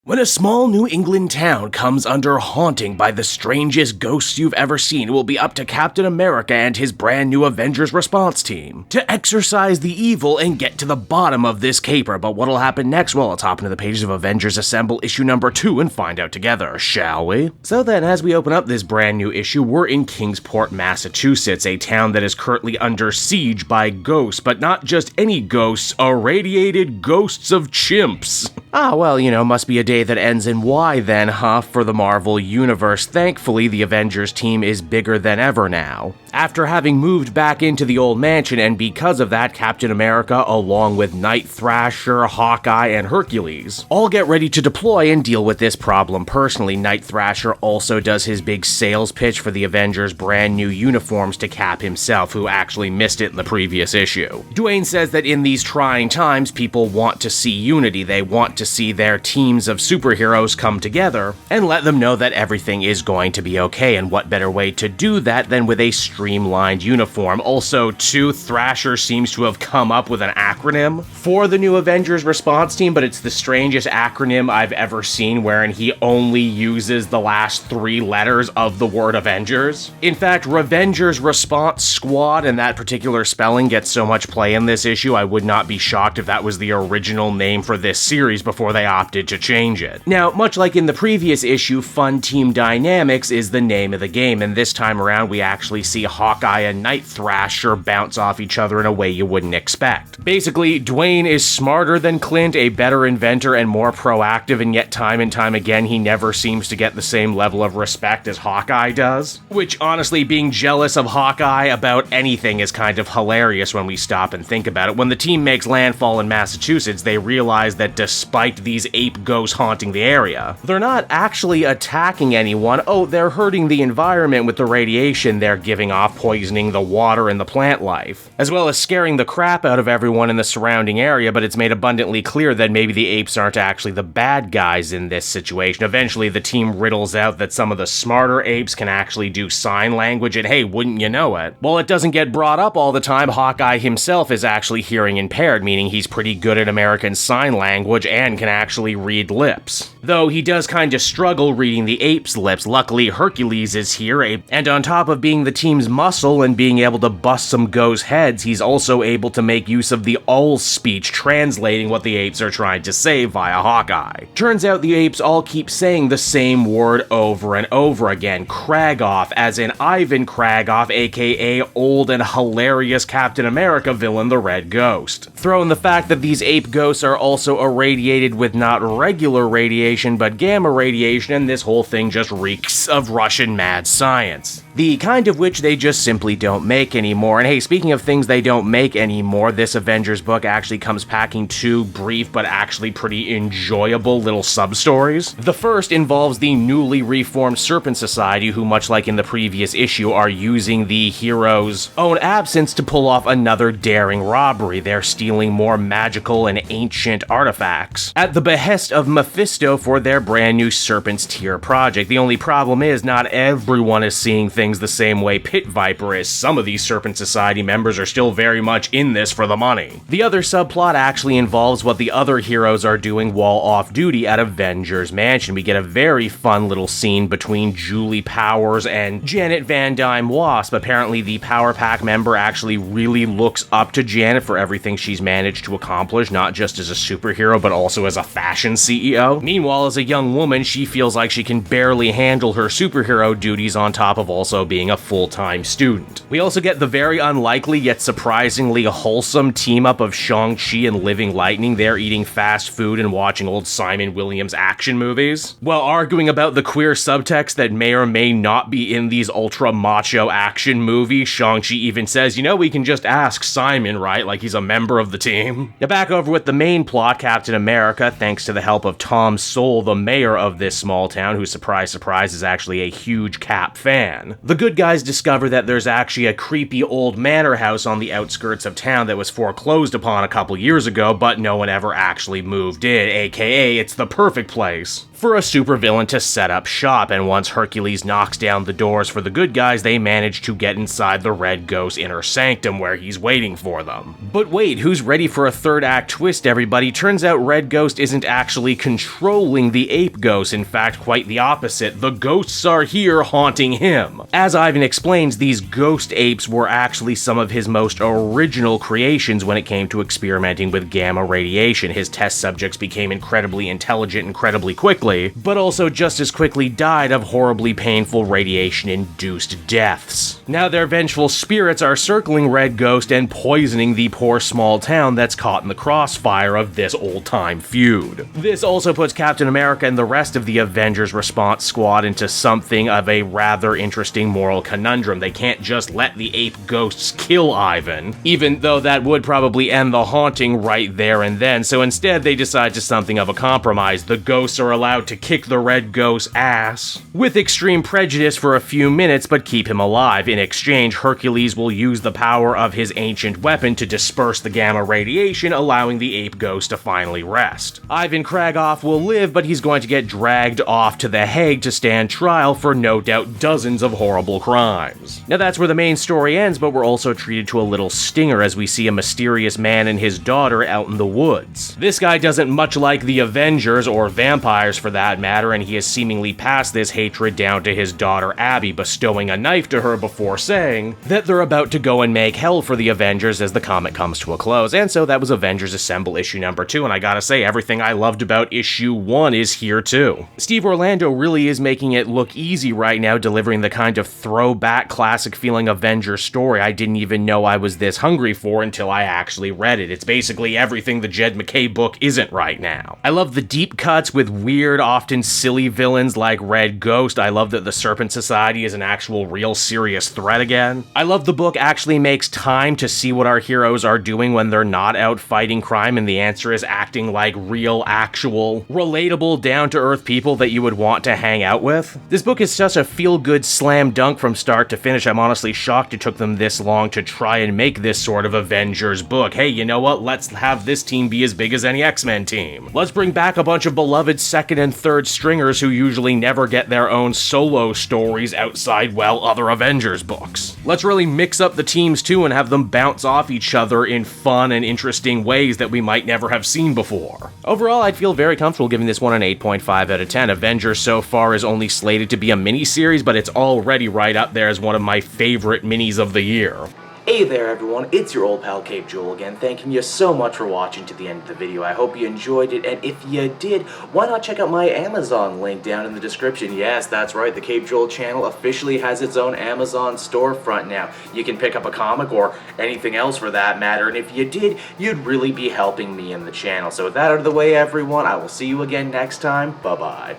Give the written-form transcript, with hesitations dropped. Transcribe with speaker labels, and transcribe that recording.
Speaker 1: When a small New England town comes under haunting by the strangest ghosts you've ever seen, it will be up to Captain America and his brand new Avengers response team to exorcise the evil and get to the bottom of this caper. But what'll happen next? Well, let's hop into the pages of Avengers Assemble issue number 2 and find out together, shall we? So then, as we open up this brand new issue, we're in Kingsport, Massachusetts, a town that is currently under siege by ghosts, but not just any ghosts, irradiated ghosts of chimps. Must be a day that ends in Y then, huh, for the Marvel Universe. Thankfully, the Avengers team is bigger than ever now. After having moved back into the old mansion, and because of that, Captain America, along with Knight, Thrasher, Hawkeye, and Hercules, all get ready to deploy and deal with this problem personally. Knight Thrasher also does his big sales pitch for the Avengers' brand new uniforms to Cap himself, who actually missed it in the previous issue. Dwayne says that in these trying times, people want to see unity. They want to see their teams of superheroes come together and let them know that everything is going to be okay, and what better way to do that than with a streamlined uniform. Also, too, Thrasher seems to have come up with an acronym for the new Avengers response team, but it's the strangest acronym I've ever seen, wherein he only uses the last 3 letters of the word Avengers. In fact, Revengers Response Squad, and that particular spelling gets so much play in this issue, I would not be shocked if that was the original name for this series before they opted to change it. Now, much like in the previous issue, Fun Team Dynamics is the name of the game, and this time around we actually see Hawkeye and Knight Thrasher bounce off each other in a way you wouldn't expect. Basically, Dwayne is smarter than Clint, a better inventor, and more proactive, and yet time and time again he never seems to get the same level of respect as Hawkeye does. Which, honestly, being jealous of Hawkeye about anything is kind of hilarious when we stop and think about it. When the team makes landfall in Massachusetts, they realize that despite these ape ghosts haunting the area, they're not actually attacking anyone. Oh, they're hurting the environment with the radiation they're giving off, poisoning the water and the plant life, as well as scaring the crap out of everyone in the surrounding area, but it's made abundantly clear that maybe the apes aren't actually the bad guys in this situation. Eventually, the team riddles out that some of the smarter apes can actually do sign language, and hey, wouldn't you know it? While it doesn't get brought up all the time, Hawkeye himself is actually hearing impaired, meaning he's pretty good at American Sign Language and can actually read lips. Though he does kind of struggle reading the ape's lips. Luckily, Hercules is here, and on top of being the team's muscle and being able to bust some ghost heads, he's also able to make use of the owl speech, translating what the apes are trying to say via Hawkeye. Turns out the apes all keep saying the same word over and over again, Kragoff, as in Ivan Kragoff, aka old and hilarious Captain America villain, the Red Ghost. Throw in the fact that these ape ghosts are also irradiated with not regular radiation, but gamma radiation, and this whole thing just reeks of Russian mad science. The kind of which they just simply don't make anymore. And hey, speaking of things they don't make anymore, this Avengers book actually comes packing 2 brief but actually pretty enjoyable little sub-stories. The first involves the newly reformed Serpent Society, who, much like in the previous issue, are using the hero's own absence to pull off another daring robbery. They're stealing more magical and ancient artifacts at the behest of Mephisto for their brand new Serpent's Tier project. The only problem is not everyone is seeing things the same way Pit Viper is. Some of these Serpent Society members are still very much in this for the money. The other subplot actually involves what the other heroes are doing while off duty at Avengers Mansion. We get a very fun little scene between Julie Powers and Janet Van Dyne Wasp. Apparently the Power Pack member actually really looks up to Janet for everything she's managed to accomplish, not just as a superhero, but also as a fashion CEO. Meanwhile, as a young woman, she feels like she can barely handle her superhero duties on top of also being a full-time student. We also get the very unlikely yet surprisingly wholesome team-up of Shang-Chi and Living Lightning. They're eating fast food and watching old Simon Williams action movies, while arguing about the queer subtext that may or may not be in these ultra-macho action movies. Shang-Chi even says, we can just ask Simon, right? Like he's a member of the team. Now back over with the main plot, Captain America, thanks to the help of Tom Sowell, the mayor of this small town, who, surprise, surprise, is actually a huge Cap fan. The good guys discover that there's actually a creepy old manor house on the outskirts of town that was foreclosed upon a couple years ago, but no one ever actually moved in, aka it's the perfect place for a supervillain to set up shop, and once Hercules knocks down the doors for the good guys, they manage to get inside the Red Ghost's inner sanctum where he's waiting for them. But wait, who's news, ready for a third act twist, everybody. Turns out Red Ghost isn't actually controlling the ape ghosts. In fact, quite the opposite. The ghosts are here haunting him. As Ivan explains, these ghost apes were actually some of his most original creations when it came to experimenting with gamma radiation. His test subjects became incredibly intelligent incredibly quickly, but also just as quickly died of horribly painful radiation-induced deaths. Now their vengeful spirits are circling Red Ghost and poisoning the poor small town that's caught in the crossfire of this old-time feud. This also puts Captain America and the rest of the Avengers Response Squad into something of a rather interesting moral conundrum. They can't just let the ape ghosts kill Ivan, even though that would probably end the haunting right there and then, so instead they decide to something of a compromise. The ghosts are allowed to kick the Red Ghost's ass, with extreme prejudice for a few minutes, but keep him alive. In exchange, Hercules will use the power of his ancient weapon to disperse the gamma radiation, allowing the ape ghost to finally rest. Ivan Kragoff will live, but he's going to get dragged off to The Hague to stand trial for no doubt dozens of horrible crimes. Now that's where the main story ends, but we're also treated to a little stinger as we see a mysterious man and his daughter out in the woods. This guy doesn't much like the Avengers, or vampires for that matter, and he has seemingly passed this hatred down to his daughter Abby, bestowing a knife to her before saying that they're about to go and make hell for the Avengers as the comic comes to a close. And so that was Avengers Assemble issue number 2, and I gotta say, everything I loved about issue 1 is here too. Steve Orlando really is making it look easy right now, delivering the kind of throwback classic feeling Avengers story I didn't even know I was this hungry for until I actually read it. It's basically everything the Jed MacKay book isn't right now. I love the deep cuts with weird, often silly villains like Red Ghost. I love that the Serpent Society is an actual real serious threat again. I love the book actually makes time to see what our heroes are doing when they're not out fighting crime, and the answer is acting like real, actual, relatable, down-to-earth people that you would want to hang out with. This book is such a feel-good slam dunk from start to finish. I'm honestly shocked it took them this long to try and make this sort of Avengers book. Hey, you know what? Let's have this team be as big as any X-Men team. Let's bring back a bunch of beloved second and third stringers who usually never get their own solo stories outside, well, other Avengers books. Let's really mix up the teams too and have them bounce off each other in fun and interesting ways that we might never have seen before. Overall, I'd feel very comfortable giving this one an 8.5 out of 10. Avengers so far is only slated to be a mini-series, but it's already right up there as one of my favorite minis of the year.
Speaker 2: Hey there everyone, it's your old pal Cape Joel again, thanking you so much for watching to the end of the video. I hope you enjoyed it, and if you did, why not check out my Amazon link down in the description. Yes, that's right, the Cape Joel channel officially has its own Amazon storefront now. You can pick up a comic or anything else for that matter, and if you did, you'd really be helping me in the channel. So with that out of the way everyone, I will see you again next time. Bye-bye.